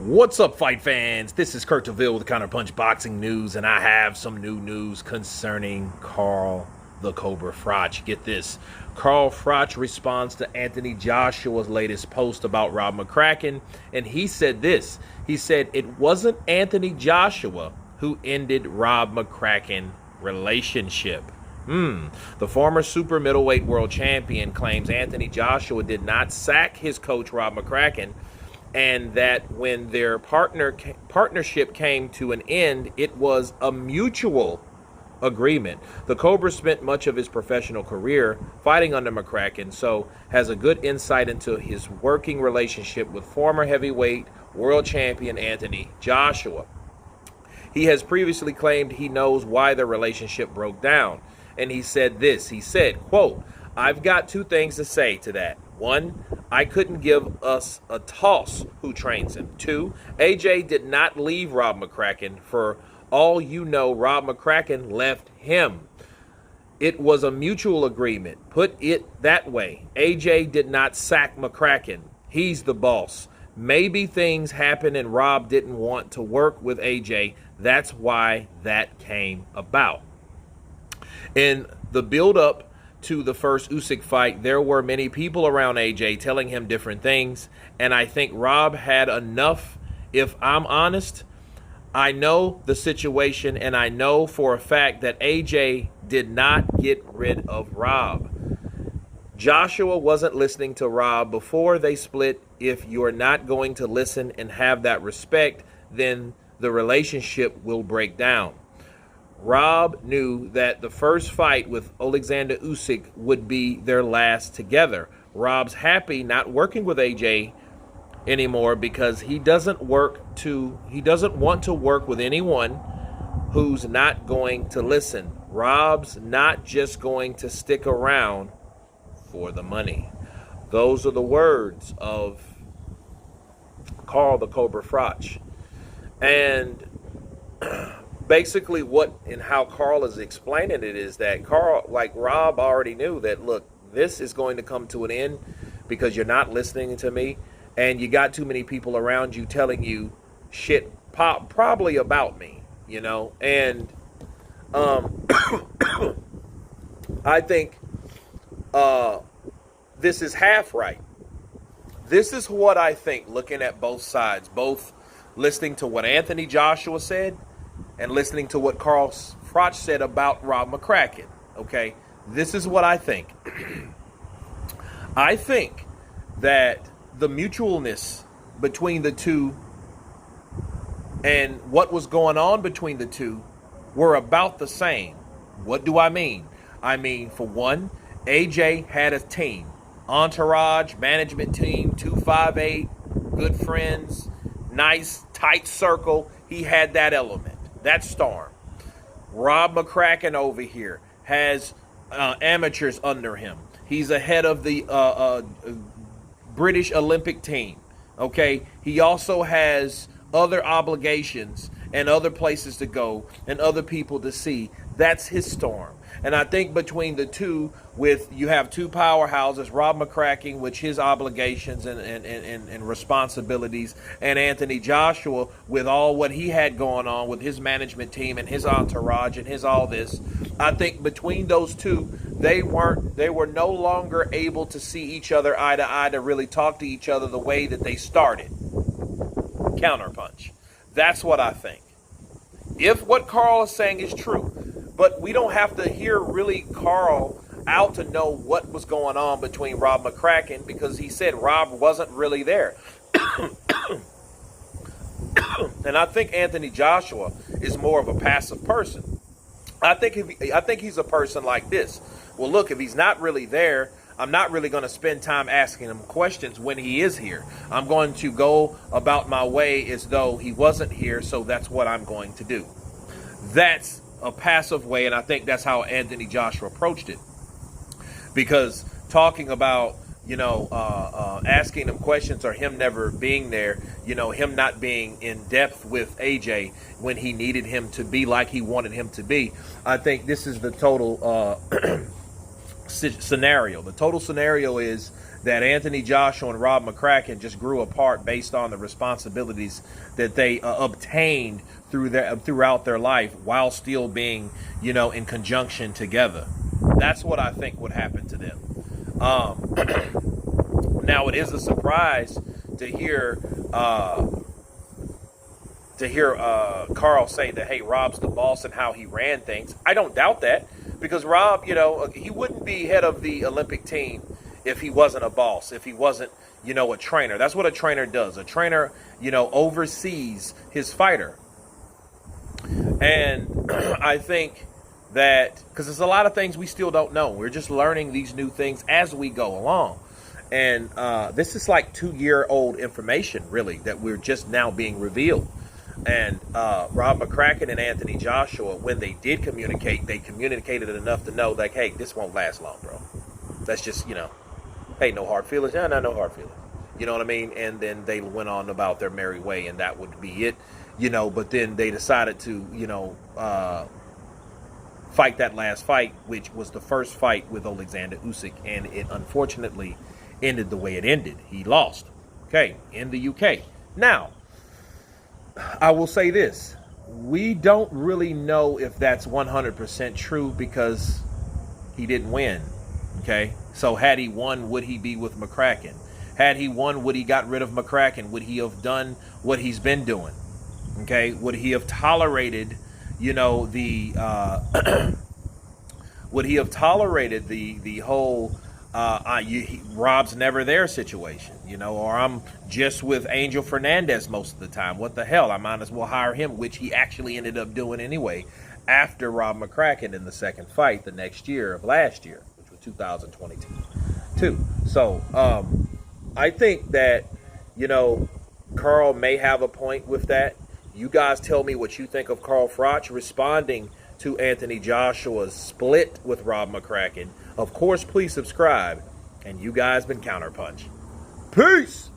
What's up, fight fans? This is Kurt DeVille with Counterpunch Boxing News, and I have some new news concerning Carl the Cobra Froch. Get this. Carl Froch responds to Anthony Joshua's latest post about Rob Mckracken, and he said this. He said, it wasn't Anthony Joshua who ended Rob Mckracken relationship. The former super middleweight world champion claims Anthony Joshua did not sack his coach Rob Mckracken, and that when their partnership came to an end, it was a mutual agreement. The Cobra spent much of his professional career fighting under Mckracken, so has a good insight into his working relationship with former heavyweight world champion Anthony Joshua. He has previously claimed he knows why the relationship broke down. And he said this, he said, quote, "I've got two things to say to that. One, I couldn't give us a toss who trains him. Two, AJ did not leave Rob Mckracken. For all you know, Rob Mckracken left him. It was a mutual agreement. Put it that way. AJ did not sack Mckracken. He's the boss. Maybe things happened and Rob didn't want to work with AJ. That's why that came about." In the build-up to the first Usyk fight, there were many people around AJ telling him different things, and I think Rob had enough. If I'm honest, I know the situation, and I know for a fact that AJ did not get rid of Rob. Joshua wasn't listening to Rob before they split. If you're not going to listen and have that respect, then the relationship will break down. Rob knew that the first fight with Alexander Usyk would be their last together. Rob's happy not working with AJ anymore because he doesn't want to work with anyone who's not going to listen. Rob's not just going to stick around for the money. Those are the words of Carl the Cobra Froch. And basically what and how Carl is explaining it is that Carl, like Rob already knew that, look, this is going to come to an end because you're not listening to me and you got too many people around you telling you shit probably about me, you know. And I think this is half right. This is what I think, looking at both sides, both listening to what Anthony Joshua said and listening to what Carl Froch said about Rob Mckracken, okay? This is what I think. I think that the mutualness between the two and what was going on between the two were about the same. What do I mean? I mean, for one, AJ had a team, entourage, management team, 258, good friends, nice, tight circle. He had that element. That storm. Rob Mckracken over here has amateurs under him. He's ahead of the British Olympic team. Okay, he also has other obligations and other places to go and other people to see. That's his storm. And I think between the two, you have two powerhouses, Rob Mckracken, with his obligations and responsibilities, and Anthony Joshua with all what he had going on with his management team and his entourage and his all this. I think between those two, they were no longer able to see each other eye to eye, to really talk to each other the way that they started. Counterpunch. That's what I think. If what Carl is saying is true, but we don't have to hear really Carl out to know what was going on between Rob Mckracken, because he said Rob wasn't really there. And I think Anthony Joshua is more of a passive person. I think he's a person like this. Well, look, if he's not really there, I'm not really going to spend time asking him questions when he is here. I'm going to go about my way as though he wasn't here, so that's what I'm going to do. That's a passive way, and I think that's how Anthony Joshua approached it. Because talking about, asking him questions or him never being there, him not being in depth with AJ when he needed him to be like he wanted him to be, I think this is the total scenario. The total scenario is that Anthony Joshua and Rob Mckracken just grew apart based on the responsibilities that they obtained throughout their life while still being, in conjunction together. That's what I think would happen to them. Now, it is a surprise to hear Carl say that, hey, Rob's the boss and how he ran things. I don't doubt that, because Rob, he wouldn't be head of the Olympic team if he wasn't a boss, if he wasn't, a trainer. That's what a trainer does. A trainer, oversees his fighter. And I think that, because there's a lot of things we still don't know. We're just learning these new things as we go along. And this is like 2-year-old information, really, that we're just now being revealed. And Rob Mckracken and Anthony Joshua, when they did communicate, they communicated enough to know, like, hey, this won't last long, bro. That's just, hey, no hard feelings. Yeah, no hard feelings. You know what I mean? And then they went on about their merry way, and that would be it. But then they decided to, fight that last fight, which was the first fight with Alexander Usyk, and it unfortunately ended the way it ended. He lost, okay, in the UK. Now, I will say this. We don't really know if that's 100% true, because he didn't win, okay? So had he won, would he be with Mckracken? Had he won, would he got rid of Mckracken? Would he have done what he's been doing? Okay, would he have tolerated, would he have tolerated the whole Rob's never there situation, or I'm just with Angel Fernandez most of the time. What the hell? I might as well hire him, which he actually ended up doing anyway after Rob Mckracken in the second fight the next year of last year, which was 2022. So I think that, Carl may have a point with that. You guys tell me what you think of Carl Froch responding to Anthony Joshua's split with Rob Mckracken. Of course, please subscribe. And you guys been Counterpunch. Peace!